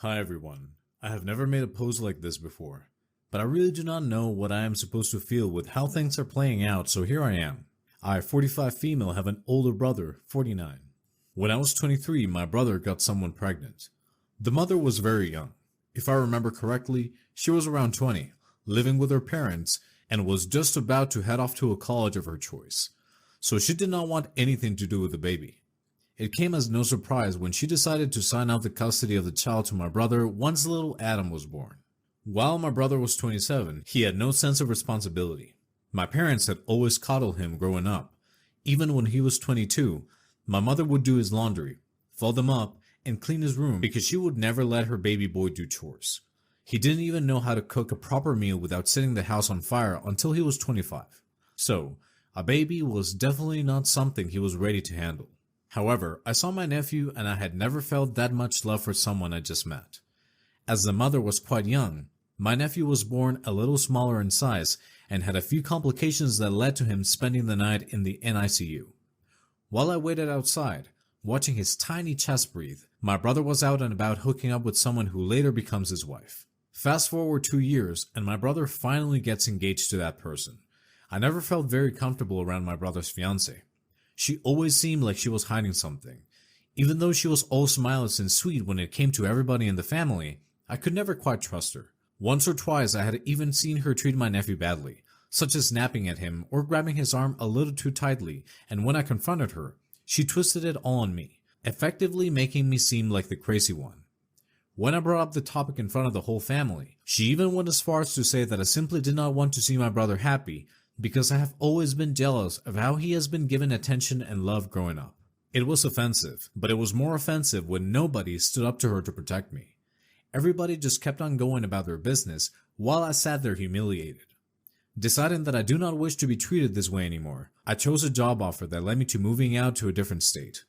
Hi everyone. I have never made a post like this before, but I really do not know what I am supposed to feel with how things are playing out, so here I am. I, 45 female, have an older brother, 49. When I was 23, my brother got someone pregnant. The mother was very young. If I remember correctly, she was around 20, living with her parents, and was just about to head off to a college of her choice. So she did not want anything to do with the baby. It came as no surprise when she decided to sign out the custody of the child to my brother once little Adam was born. While my brother was 27, he had no sense of responsibility. My parents had always coddled him growing up. Even when he was 22, my mother would do his laundry, fold them up, and clean his room because she would never let her baby boy do chores. He didn't even know how to cook a proper meal without setting the house on fire until he was 25. So, a baby was definitely not something he was ready to handle. However, I saw my nephew and I had never felt that much love for someone I just met. As the mother was quite young, my nephew was born a little smaller in size and had a few complications that led to him spending the night in the NICU. While I waited outside, watching his tiny chest breathe, my brother was out and about hooking up with someone who later becomes his wife. Fast forward 2 years and my brother finally gets engaged to that person. I never felt very comfortable around my brother's fiancée. She always seemed like she was hiding something. Even though she was all smiles and sweet when it came to everybody in the family, I could never quite trust her. Once or twice I had even seen her treat my nephew badly, such as snapping at him or grabbing his arm a little too tightly, and when I confronted her, she twisted it all on me, effectively making me seem like the crazy one. When I brought up the topic in front of the whole family, she even went as far as to say that I simply did not want to see my brother happy, because I have always been jealous of how he has been given attention and love growing up. It was offensive, but it was more offensive when nobody stood up to her to protect me. Everybody just kept on going about their business while I sat there humiliated. Deciding that I do not wish to be treated this way anymore, I chose a job offer that led me to moving out to a different state.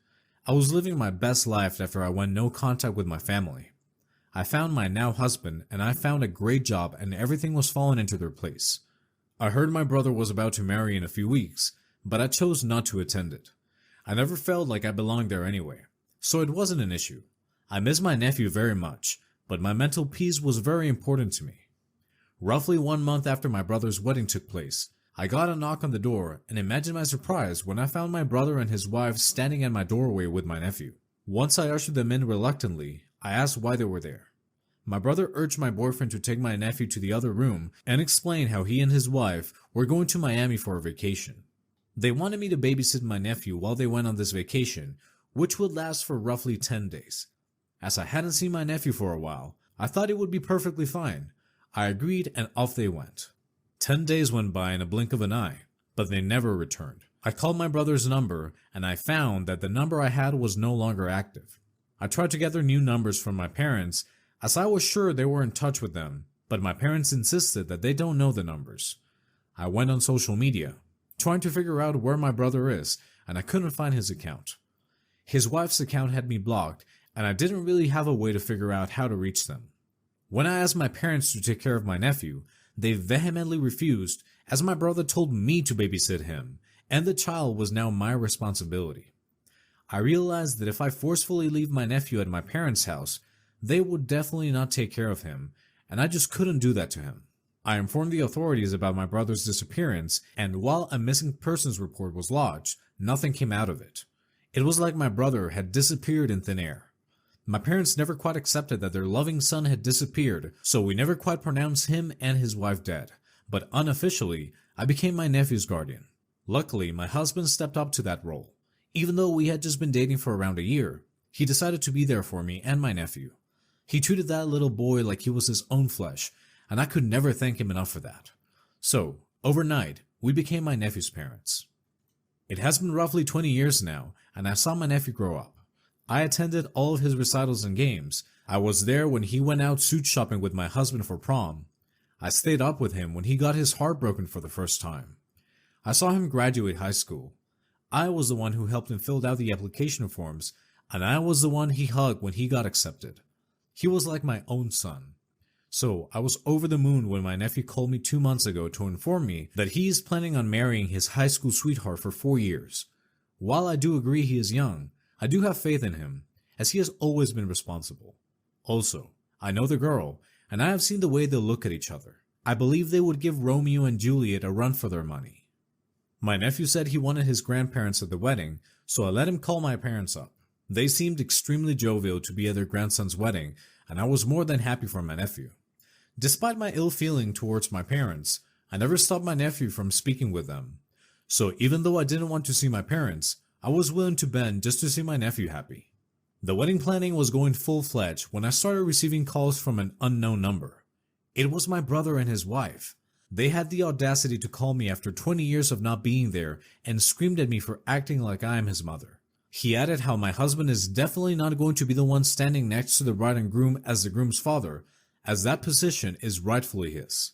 I was living my best life after I went no contact with my family. I found my now husband and I found a great job and everything was falling into their place. I heard my brother was about to marry in a few weeks, but I chose not to attend it. I never felt like I belonged there anyway, so it wasn't an issue. I miss my nephew very much, but my mental peace was very important to me. Roughly 1 month after my brother's wedding took place, I got a knock on the door and imagine my surprise when I found my brother and his wife standing at my doorway with my nephew. Once I ushered them in reluctantly, I asked why they were there. My brother urged my boyfriend to take my nephew to the other room and explain how he and his wife were going to Miami for a vacation. They wanted me to babysit my nephew while they went on this vacation, which would last for roughly 10 days. As I hadn't seen my nephew for a while, I thought it would be perfectly fine. I agreed and off they went. 10 days went by in a blink of an eye, but they never returned. I called my brother's number and I found that the number I had was no longer active. I tried to gather new numbers from my parents as I was sure they were in touch with them, but my parents insisted that they don't know the numbers. I went on social media, trying to figure out where my brother is, and I couldn't find his account. His wife's account had me blocked, and I didn't really have a way to figure out how to reach them. When I asked my parents to take care of my nephew, they vehemently refused, as my brother told me to babysit him, and the child was now my responsibility. I realized that if I forcefully leave my nephew at my parents' house, they would definitely not take care of him, and I just couldn't do that to him. I informed the authorities about my brother's disappearance, and while a missing persons report was lodged, nothing came out of it. It was like my brother had disappeared in thin air. My parents never quite accepted that their loving son had disappeared, so we never quite pronounced him and his wife dead, but unofficially, I became my nephew's guardian. Luckily, my husband stepped up to that role. Even though we had just been dating for around a year, he decided to be there for me and my nephew. He treated that little boy like he was his own flesh, and I could never thank him enough for that. So, overnight, we became my nephew's parents. It has been roughly 20 years now, and I saw my nephew grow up. I attended all of his recitals and games. I was there when he went out suit shopping with my husband for prom. I stayed up with him when he got his heart broken for the first time. I saw him graduate high school. I was the one who helped him fill out the application forms, and I was the one he hugged when he got accepted. He was like my own son. So I was over the moon when my nephew called me 2 months ago to inform me that he is planning on marrying his high school sweetheart for 4 years. While I do agree he is young, I do have faith in him, as he has always been responsible. Also, I know the girl, and I have seen the way they look at each other. I believe they would give Romeo and Juliet a run for their money. My nephew said he wanted his grandparents at the wedding, so I let him call my parents up. They seemed extremely jovial to be at their grandson's wedding, and I was more than happy for my nephew. Despite my ill feeling towards my parents, I never stopped my nephew from speaking with them. So even though I didn't want to see my parents, I was willing to bend just to see my nephew happy. The wedding planning was going full-fledged when I started receiving calls from an unknown number. It was my brother and his wife. They had the audacity to call me after 20 years of not being there and screamed at me for acting like I am his mother. He added how my husband is definitely not going to be the one standing next to the bride and groom as the groom's father, as that position is rightfully his.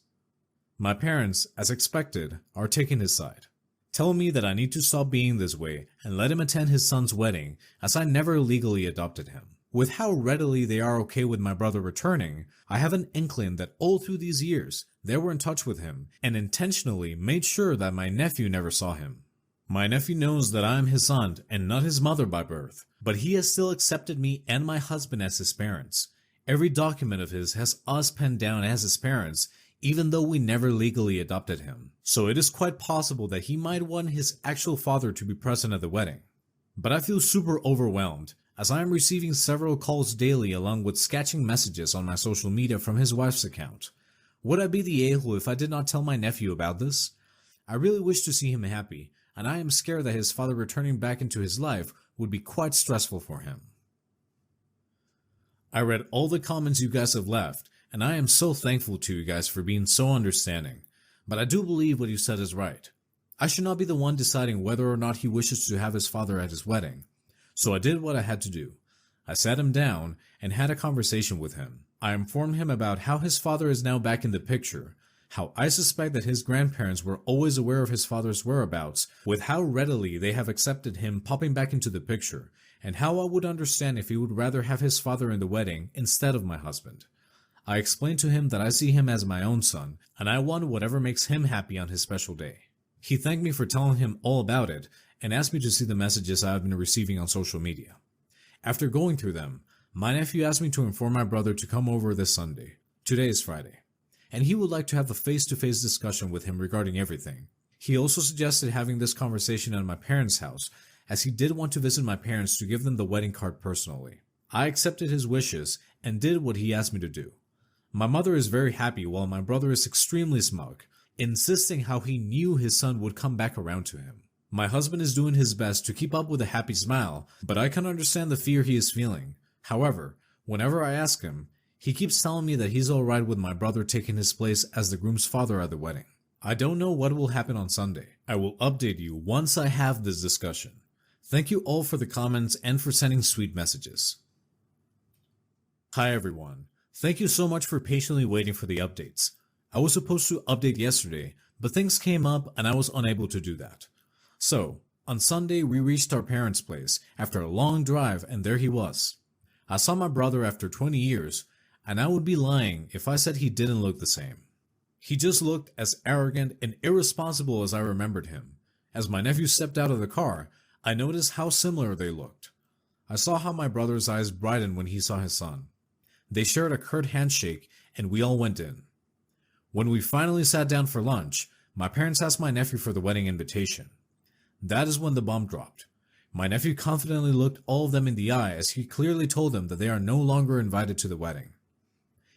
My parents, as expected, are taking his side, telling me that I need to stop being this way and let him attend his son's wedding, as I never legally adopted him. With how readily they are okay with my brother returning, I have an inkling that all through these years, they were in touch with him and intentionally made sure that my nephew never saw him. My nephew knows that I am his aunt and not his mother by birth, but he has still accepted me and my husband as his parents. Every document of his has us penned down as his parents, even though we never legally adopted him. So it is quite possible that he might want his actual father to be present at the wedding. But I feel super overwhelmed, as I am receiving several calls daily along with sketching messages on my social media from his wife's account. Would I be the a-hole if I did not tell my nephew about this? I really wish to see him happy, and I am scared that his father returning back into his life would be quite stressful for him. I read all the comments you guys have left, and I am so thankful to you guys for being so understanding, but I do believe what you said is right. I should not be the one deciding whether or not he wishes to have his father at his wedding. So I did what I had to do. I sat him down and had a conversation with him. I informed him about how his father is now back in the picture, how I suspect that his grandparents were always aware of his father's whereabouts, with how readily they have accepted him popping back into the picture, and how I would understand if he would rather have his father in the wedding instead of my husband. I explained to him that I see him as my own son, and I want whatever makes him happy on his special day. He thanked me for telling him all about it, and asked me to see the messages I have been receiving on social media. After going through them, my nephew asked me to inform my brother to come over this Sunday. Today is Friday, and he would like to have a face-to-face discussion with him regarding everything. He also suggested having this conversation at my parents' house, as he did want to visit my parents to give them the wedding card personally. I accepted his wishes and did what he asked me to do. My mother is very happy while my brother is extremely smug, insisting how he knew his son would come back around to him. My husband is doing his best to keep up with a happy smile, but I can understand the fear he is feeling. However, whenever I ask him, he keeps telling me that he's alright with my brother taking his place as the groom's father at the wedding. I don't know what will happen on Sunday. I will update you once I have this discussion. Thank you all for the comments and for sending sweet messages. Hi everyone. Thank you so much for patiently waiting for the updates. I was supposed to update yesterday, but things came up and I was unable to do that. So, on Sunday we reached our parents' place after a long drive and there he was. I saw my brother after 20 years, and I would be lying if I said he didn't look the same. He just looked as arrogant and irresponsible as I remembered him. As my nephew stepped out of the car, I noticed how similar they looked. I saw how my brother's eyes brightened when he saw his son. They shared a curt handshake and we all went in. When we finally sat down for lunch, my parents asked my nephew for the wedding invitation. That is when the bomb dropped. My nephew confidently looked all of them in the eye as he clearly told them that they are no longer invited to the wedding.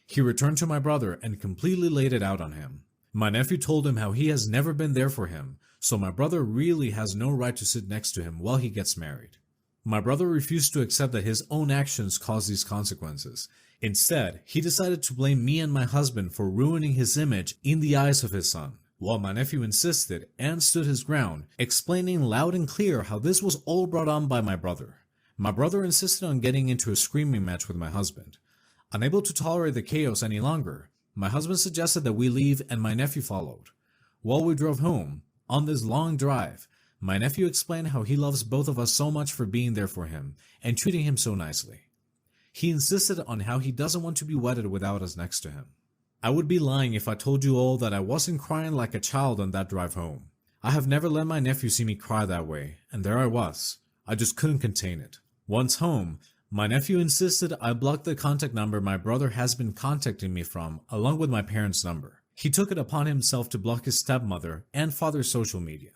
He returned to my brother and completely laid it out on him. My nephew told him how he has never been there for him, so my brother really has no right to sit next to him while he gets married. My brother refused to accept that his own actions caused these consequences. Instead, he decided to blame me and my husband for ruining his image in the eyes of his son, while my nephew insisted and stood his ground, explaining loud and clear how this was all brought on by my brother. My brother insisted on getting into a screaming match with my husband. Unable to tolerate the chaos any longer, my husband suggested that we leave and my nephew followed. While we drove home, on this long drive, my nephew explained how he loves both of us so much for being there for him and treating him so nicely. He insisted on how he doesn't want to be wedded without us next to him. I would be lying if I told you all that I wasn't crying like a child on that drive home. I have never let my nephew see me cry that way, and there I was. I just couldn't contain it. Once home, My nephew insisted I block the contact number my brother has been contacting me from, along with my parents' number. He took it upon himself to block his stepmother and father's social media.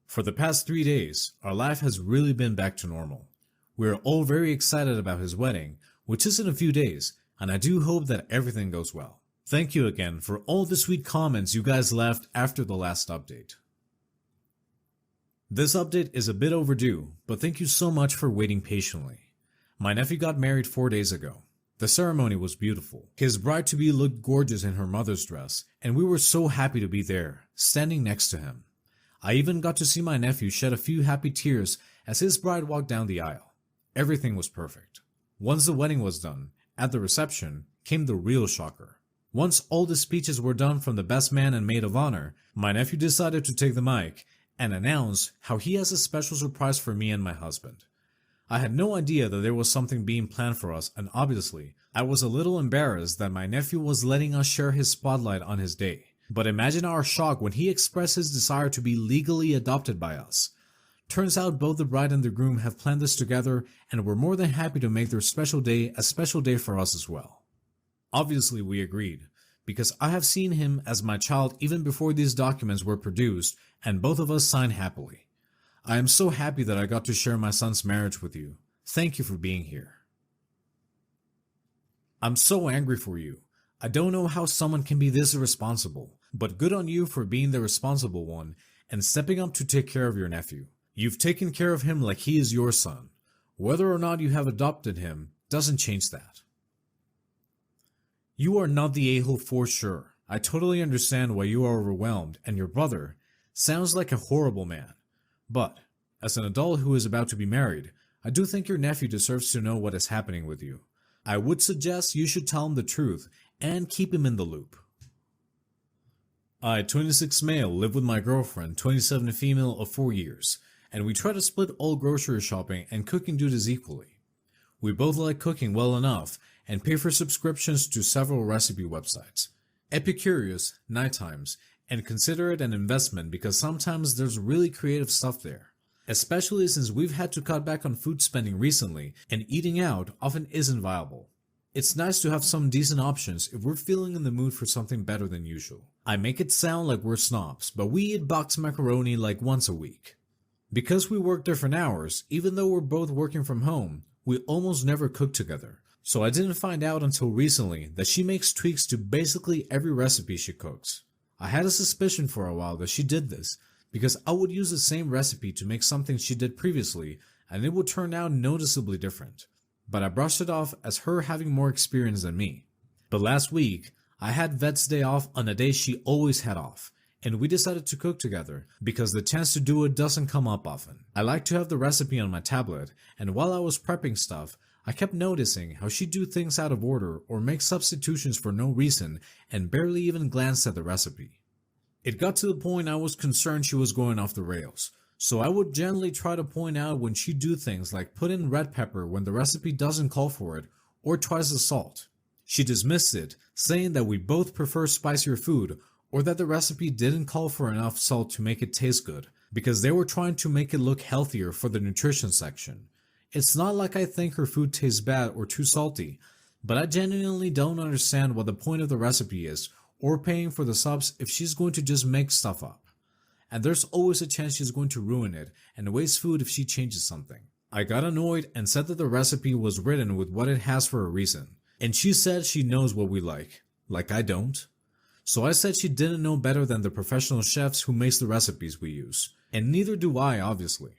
For the past 3 days, our life has really been back to normal. We are all very excited about his wedding, which is in a few days, and I do hope that everything goes well. Thank you again for all the sweet comments you guys left after the last update. This update is a bit overdue, but thank you so much for waiting patiently. My nephew got married 4 days ago. The ceremony was beautiful. His bride-to-be looked gorgeous in her mother's dress, and we were so happy to be there, standing next to him. I even got to see my nephew shed a few happy tears as his bride walked down the aisle. Everything was perfect. Once the wedding was done, at the reception came the real shocker. Once all the speeches were done from the best man and maid of honor, my nephew decided to take the mic and announce how he has a special surprise for me and my husband. I had no idea that there was something being planned for us, and obviously, I was a little embarrassed that my nephew was letting us share his spotlight on his day. But imagine our shock when he expressed his desire to be legally adopted by us. Turns out both the bride and the groom have planned this together, and were more than happy to make their special day a special day for us as well. Obviously we agreed, because I have seen him as my child even before these documents were produced, and both of us signed happily. I am so happy that I got to share my son's marriage with you. Thank you for being here. I'm so angry for you. I don't know how someone can be this irresponsible, but good on you for being the responsible one and stepping up to take care of your nephew. You've taken care of him like he is your son. Whether or not you have adopted him doesn't change that. You are not the a-hole for sure. I totally understand why you are overwhelmed, and your brother sounds like a horrible man. But, as an adult who is about to be married, I do think your nephew deserves to know what is happening with you. I would suggest you should tell him the truth and keep him in the loop. I, 26 male, live with my girlfriend, 27 female of 4 years, and we try to split all grocery shopping and cooking duties equally. We both like cooking well enough and pay for subscriptions to several recipe websites. Epicurious, Night Times, and consider it an investment because sometimes there's really creative stuff there. Especially since we've had to cut back on food spending recently and eating out often isn't viable. It's nice to have some decent options if we're feeling in the mood for something better than usual. I make it sound like we're snobs, but we eat boxed macaroni like once a week. Because we work different hours, even though we're both working from home, we almost never cook together. So I didn't find out until recently that she makes tweaks to basically every recipe she cooks. I had a suspicion for a while that she did this, because I would use the same recipe to make something she did previously and it would turn out noticeably different. But I brushed it off as her having more experience than me. But last week, I had vet's day off on a day she always had off, and we decided to cook together because the chance to do it doesn't come up often. I like to have the recipe on my tablet, and while I was prepping stuff, I kept noticing how she'd do things out of order or make substitutions for no reason and barely even glance at the recipe. It got to the point I was concerned she was going off the rails, so I would gently try to point out when she'd do things like put in red pepper when the recipe doesn't call for it, or twice the salt. She dismissed it, saying that we both prefer spicier food, or that the recipe didn't call for enough salt to make it taste good, because they were trying to make it look healthier for the nutrition section. It's not like I think her food tastes bad or too salty, but I genuinely don't understand what the point of the recipe is, or paying for the subs if she's going to just make stuff up. And there's always a chance she's going to ruin it and waste food if she changes something. I got annoyed and said that the recipe was written with what it has for a reason, and she said she knows what we like I don't. So I said she didn't know better than the professional chefs who makes the recipes we use, and neither do I, obviously.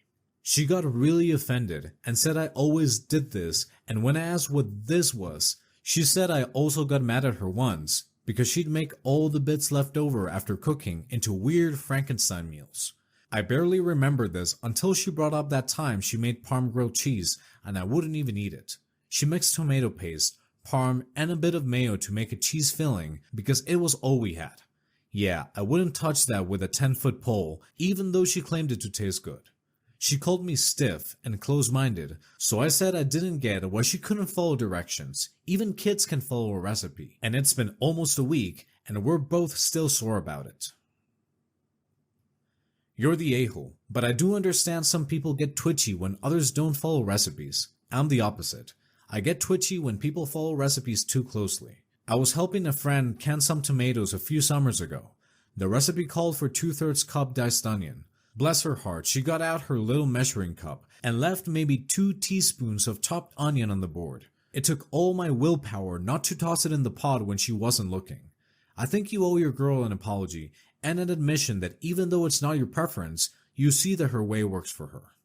She got really offended and said I always did this, and when I asked what this was, she said I also got mad at her once because she'd make all the bits left over after cooking into weird Frankenstein meals. I barely remembered this until she brought up that time she made parm grilled cheese and I wouldn't even eat it. She mixed tomato paste, parm, and a bit of mayo to make a cheese filling because it was all we had. Yeah, I wouldn't touch that with a 10-foot pole, even though she claimed it to taste good. She called me stiff and close-minded, so I said I didn't get why she couldn't follow directions. Even kids can follow a recipe, and it's been almost a week, and we're both still sore about it. You're the a-hole, but I do understand some people get twitchy when others don't follow recipes. I'm the opposite. I get twitchy when people follow recipes too closely. I was helping a friend can some tomatoes a few summers ago. The recipe called for 2/3 cup diced onion. Bless her heart, she got out her little measuring cup and left maybe 2 teaspoons of chopped onion on the board. It took all my willpower not to toss it in the pot when she wasn't looking. I think you owe your girl an apology and an admission that even though it's not your preference, you see that her way works for her.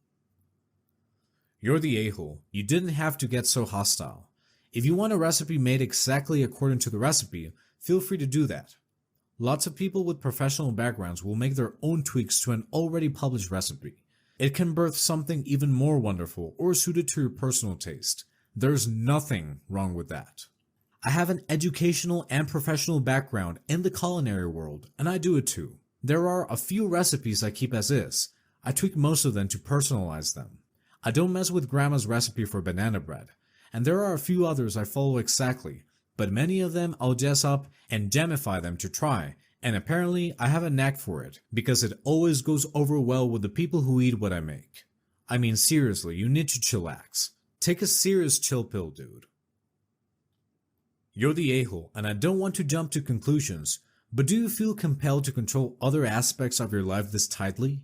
You're the a-hole. You didn't have to get so hostile. If you want a recipe made exactly according to the recipe, feel free to do that. Lots of people with professional backgrounds will make their own tweaks to an already published recipe. It can birth something even more wonderful or suited to your personal taste. There's nothing wrong with that. I have an educational and professional background in the culinary world, and I do it too. There are a few recipes I keep as is. I tweak most of them to personalize them. I don't mess with grandma's recipe for banana bread, and there are a few others I follow exactly, but many of them I'll jazz up and jamify them to try, and apparently I have a knack for it, because it always goes over well with the people who eat what I make. I mean seriously, you need to chillax. Take a serious chill pill, dude. You're the a-hole, and I don't want to jump to conclusions, but do you feel compelled to control other aspects of your life this tightly?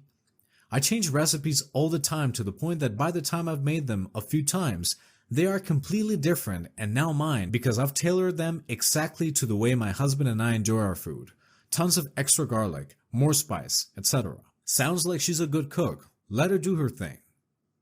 I change recipes all the time to the point that by the time I've made them a few times, they are completely different and now mine because I've tailored them exactly to the way my husband and I enjoy our food. Tons of extra garlic, more spice, etc. Sounds like she's a good cook. Let her do her thing.